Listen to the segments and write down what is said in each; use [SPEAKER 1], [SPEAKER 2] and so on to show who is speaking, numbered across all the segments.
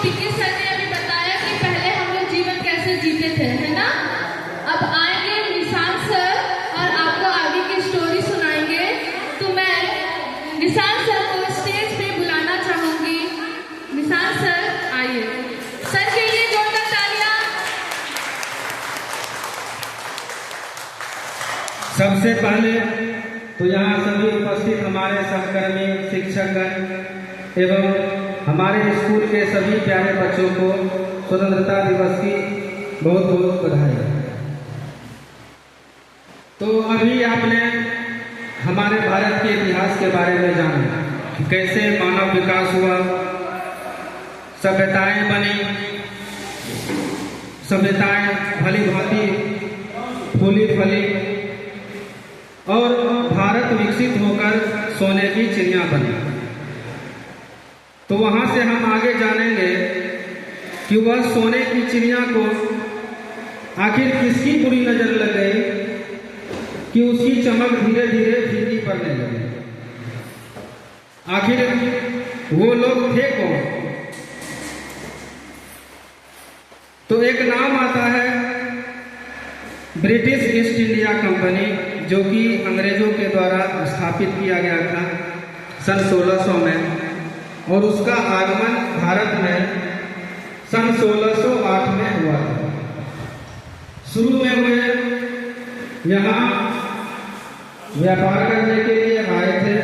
[SPEAKER 1] पीके sir ने अभी बताया कि पहले हम लोग जीवन कैसे जीते थे, है ना। अब आएंगे निशान सर और आपको आगे की स्टोरी सुनाएंगे। तो मैं निशान सर को स्टेज पे बुलाना चाहूंगी। निशान सर आइए, सर के लिए जोरदार तालियां।
[SPEAKER 2] सबसे पहले तो यहाँ सभी उपस्थित हमारे सहकर्मी, शिक्षकगण एवं हमारे स्कूल के सभी प्यारे बच्चों को स्वतंत्रता दिवस की बहुत बहुत बधाई। तो अभी आपने हमारे भारत के इतिहास के बारे में जाना कि कैसे मानव विकास हुआ, सभ्यताएं बनी, सभ्यताएं भली भांति फूली फली और भारत विकसित होकर सोने की चिड़िया बनी। तो वहां से हम आगे जानेंगे कि वह सोने की चिड़िया को आखिर किसकी बुरी नजर लग गई कि उसकी चमक धीरे धीरे फीकी पड़ने लगी। आखिर वो लोग थे कौन? तो एक नाम आता है ब्रिटिश ईस्ट इंडिया कंपनी, जो कि अंग्रेजों के द्वारा स्थापित किया गया था सन 1600 में, और उसका आगमन भारत में सन 1608 में हुआ था। शुरू में वे यहाँ व्यापार करने के लिए आए थे,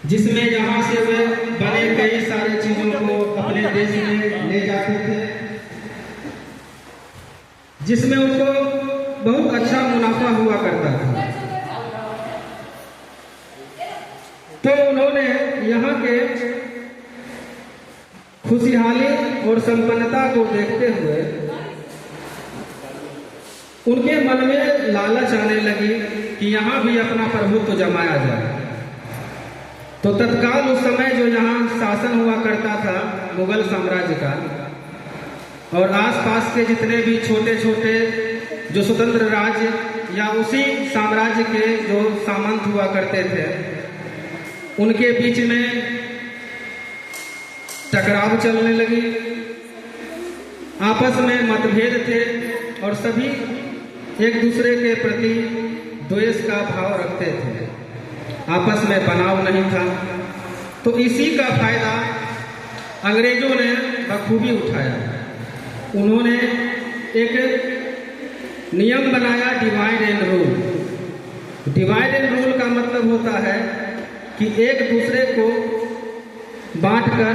[SPEAKER 2] जिसमें यहाँ से वे बने कई सारी चीजों को अपने देश में ले जाते थे, जिसमें उनको बहुत अच्छा मुनाफा हुआ करता था। तो उन्होंने यहाँ के खुशहाली और संपन्नता को देखते हुए उनके मन में लालच आने लगी कि यहाँ भी अपना प्रभुत्व जमाया जाए। तो तत्काल उस समय जो यहाँ शासन हुआ करता था मुगल साम्राज्य का, और आसपास के जितने भी छोटे छोटे जो स्वतंत्र राज्य या उसी साम्राज्य के जो सामंत हुआ करते थे, उनके बीच में टकराव चलने लगी, आपस में मतभेद थे और सभी एक दूसरे के प्रति द्वेष का भाव रखते थे, आपस में बनाव नहीं था। तो इसी का फायदा अंग्रेजों ने बखूबी उठाया। उन्होंने एक नियम बनाया, divide and rule. Divide and rule का मतलब होता है कि एक दूसरे को बांटकर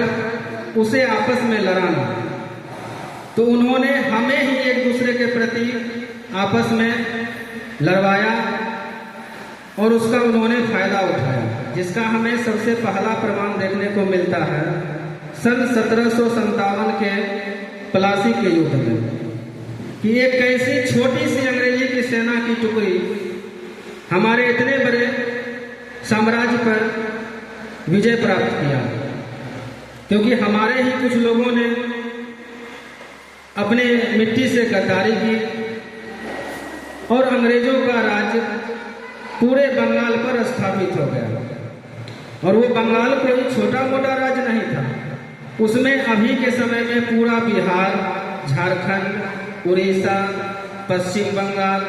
[SPEAKER 2] उसे आपस में लड़ाना। तो उन्होंने हमें ही एक दूसरे के प्रति आपस में लड़वाया और उसका उन्होंने फायदा उठाया, जिसका हमें सबसे पहला प्रमाण देखने को मिलता है सन 1757 के प्लासी के युद्ध में, कि एक कैसी छोटी सी अंग्रेजी की सेना की टुकड़ी हमारे इतने बड़े साम्राज्य पर विजय प्राप्त किया, क्योंकि हमारे ही कुछ लोगों ने अपने मिट्टी से गद्दारी की और अंग्रेजों का राज्य पूरे बंगाल पर स्थापित हो गया। और वो बंगाल कोई छोटा मोटा राज्य नहीं था, उसमें अभी के समय में पूरा बिहार, झारखंड, उड़ीसा, पश्चिम बंगाल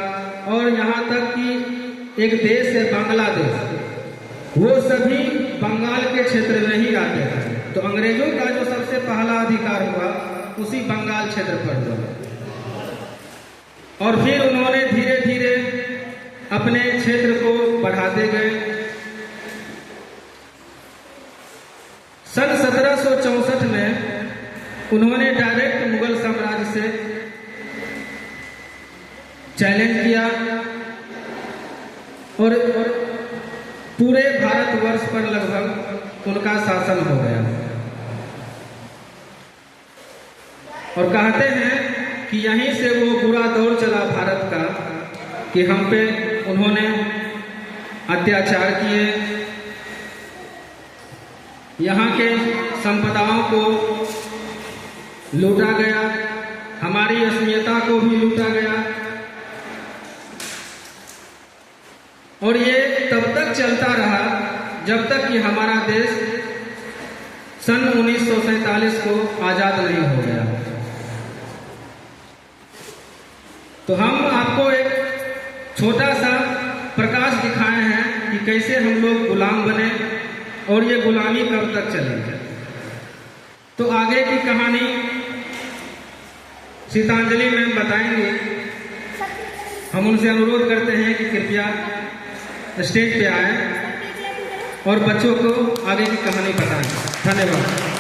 [SPEAKER 2] और यहाँ तक कि एक देश है बांग्लादेश, वो सभी बंगाल के क्षेत्र में ही आते थे। तो अंग्रेजों का जो सबसे पहला अधिकार हुआ उसी बंगाल क्षेत्र पर हुआ, और फिर उन्होंने धीरे धीरे अपने क्षेत्र को बढ़ाते गए। सन 1764 में उन्होंने डायरेक्ट मुगल साम्राज्य से चैलेंज किया और पूरे भारतवर्ष पर लगभग उनका शासन हो गया। और कहते हैं कि यहीं से वो बुरा दौर चला भारत का कि हम पे उन्होंने अत्याचार किए, यहाँ के संपदाओं को लूटा गया, हमारी अस्मियता को भी लूटा गया। और ये तब तक चलता रहा जब तक कि हमारा देश सन 1947 को आज़ाद नहीं हो गया। तो हम आपको एक छोटा सा प्रकाश दिखाए हैं कि कैसे हम लोग गुलाम बने और ये गुलामी कब तक चलेगी। तो आगे की कहानी सीतांजलि मैम बताएंगे। हम उनसे अनुरोध करते हैं कि कृपया स्टेज पे आए और बच्चों को आगे की कहानी बताएं। धन्यवाद।